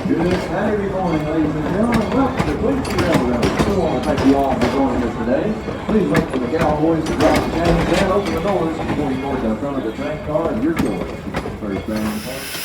Good Saturday morning, ladies and gentlemen. Welcome to Tweetsie Railroad. We want to thank you all for joining us today. Please wait for the cowboys to drop the chains and open the doors before you board the front of the train car of your choice. First down.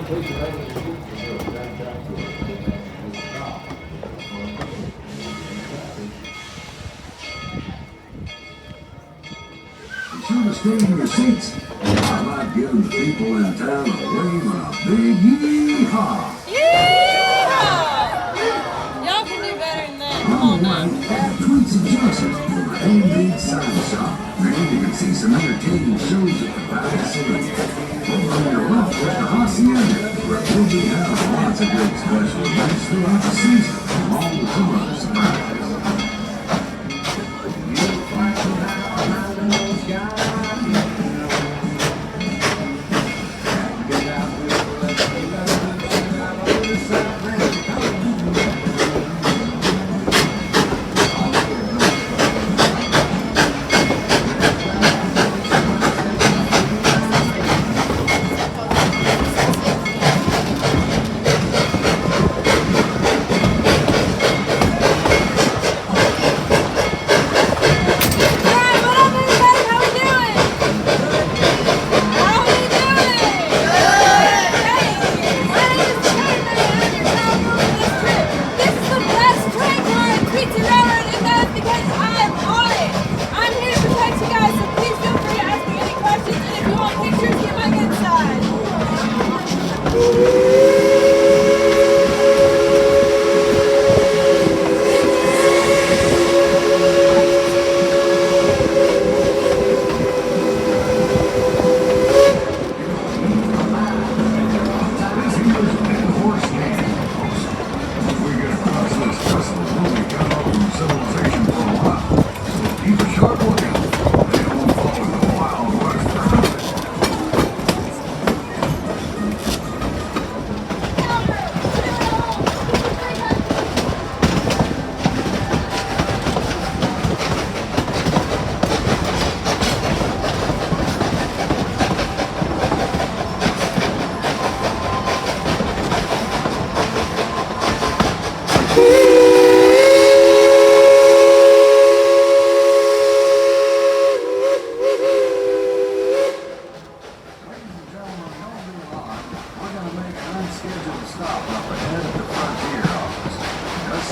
please remain in your seats until the train tracks will stop. Be sure to stay in your seats. How about giving the people in town a wave and a big yee-haw? Y'all can do better than that. Come All on now. right, at Tweetsie Justice for a handmade sign shop. There you can see some entertaining shows at the back scene. Over on your left is the Hacienda, where we'll be having lots of great special events throughout the season, along with some other surprises.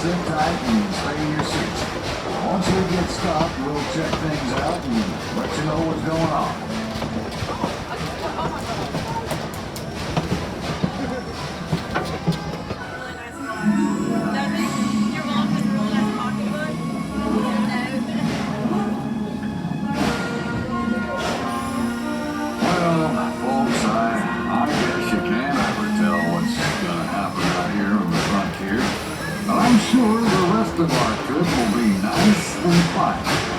Sit tight and stay in your seats. Once we get stopped, we'll check things out and let you know what's going on. Well, folks, I guess you can't ever tell what's gonna happen out here on the frontier. I'm sure the rest of our trip will be nice and fun.